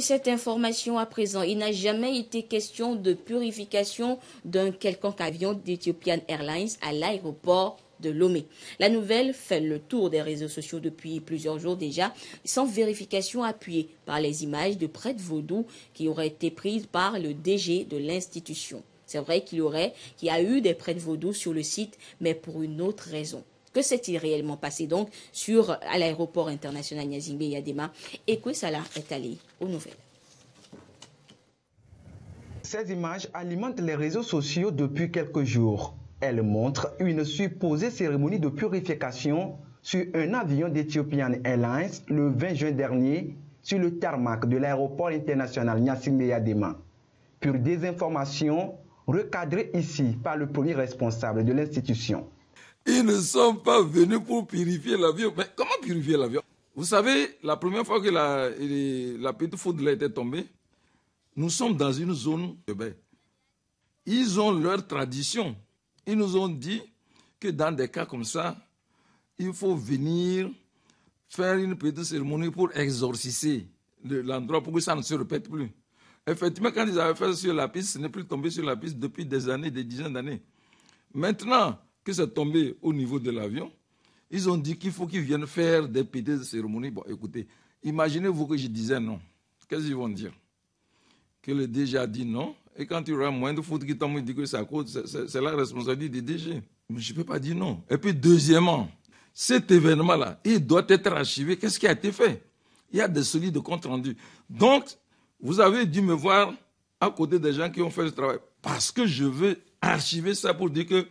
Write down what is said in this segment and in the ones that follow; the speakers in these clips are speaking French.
Cette information à présent, il n'a jamais été question de purification d'un quelconque avion d'Ethiopian Airlines à l'aéroport de Lomé. La nouvelle fait le tour des réseaux sociaux depuis plusieurs jours déjà, sans vérification appuyée par les images de prêtres vaudous qui auraient été prises par le DG de l'institution. C'est vrai qu'il y a eu des prêtres vaudous sur le site, mais pour une autre raison. Que s'est-il réellement passé donc à l'aéroport international Gnassingbé Eyadema et que cela est allé aux nouvelles? Ces images alimentent les réseaux sociaux depuis quelques jours. Elles montrent une supposée cérémonie de purification sur un avion d'Ethiopian Airlines le 20 juin dernier sur le tarmac de l'aéroport international Gnassingbé Eyadema. Pure désinformation recadrée ici par le premier responsable de l'institution. Ils ne sont pas venus pour purifier l'avion. Mais comment purifier l'avion? Vous savez, la première fois que la petite foudre était tombée, nous sommes dans une zone de bain. Ils ont leur tradition. Ils nous ont dit que dans des cas comme ça, il faut venir faire une petite cérémonie pour exorciser l'endroit pour que ça ne se répète plus. Effectivement, quand ils avaient fait sur la piste, ce n'est plus tombé sur la piste depuis des années, des dizaines d'années. Maintenant que c'est tombé au niveau de l'avion, ils ont dit qu'il faut qu'ils viennent faire des petites cérémonies. Bon, écoutez, imaginez-vous que je disais non. Qu'est-ce qu'ils vont dire? Que le DG a dit non, et quand il y aura moins de foot qui tombe, il dit que c'est à cause, c'est la responsabilité du DG. Mais je ne peux pas dire non. Et puis deuxièmement, cet événement-là, il doit être archivé. Qu'est-ce qui a été fait? Il y a des solides de compte rendu. Donc, vous avez dû me voir à côté des gens qui ont fait le travail. Parce que je veux archiver ça pour dire que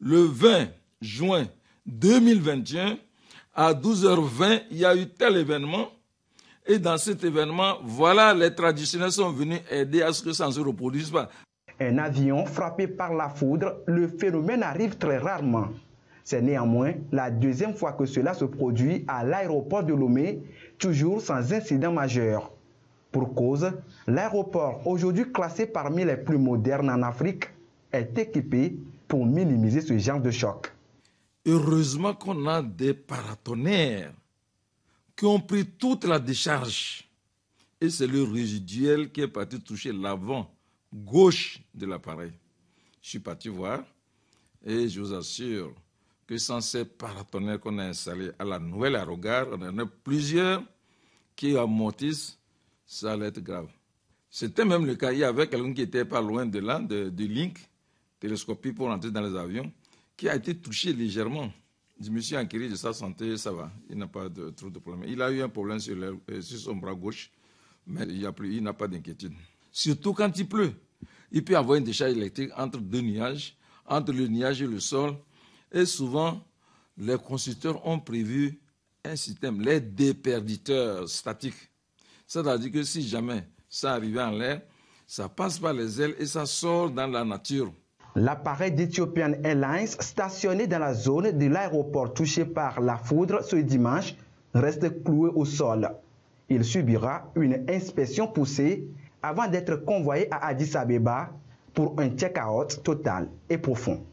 le 20 juin 2021, à 12h20, il y a eu tel événement. Et dans cet événement, voilà, les traditionnels sont venus aider à ce que ça ne se reproduise pas. Un avion frappé par la foudre, le phénomène arrive très rarement. C'est néanmoins la deuxième fois que cela se produit à l'aéroport de Lomé, toujours sans incident majeur. Pour cause, l'aéroport, aujourd'hui classé parmi les plus modernes en Afrique, est équipé pour minimiser ce genre de choc. Heureusement qu'on a des paratonnerres qui ont pris toute la décharge. Et c'est le résiduel qui est parti toucher l'avant gauche de l'appareil. Je suis parti voir et je vous assure que sans ces paratonnerres qu'on a installés à la nouvelle aérogare, on en a plusieurs qui amortissent, ça allait être grave. C'était même le cas, il y avait quelqu'un qui était pas loin de là, du Link, télescopie pour entrer dans les avions, qui a été touché légèrement. Je me suis inquiété de sa santé, ça va, il n'a pas trop de problème. Il a eu un problème sur son bras gauche, mais il n'a pas d'inquiétude. Surtout quand il pleut. Il peut y avoir une décharge électrique entre deux nuages, entre le nuage et le sol. Et souvent, les constructeurs ont prévu un système, les déperditeurs statiques. C'est-à-dire que si jamais ça arrivait en l'air, ça passe par les ailes et ça sort dans la nature. L'appareil d'Ethiopian Airlines stationné dans la zone de l'aéroport touché par la foudre ce dimanche reste cloué au sol. Il subira une inspection poussée avant d'être convoyé à Addis Abeba pour un check-out total et profond.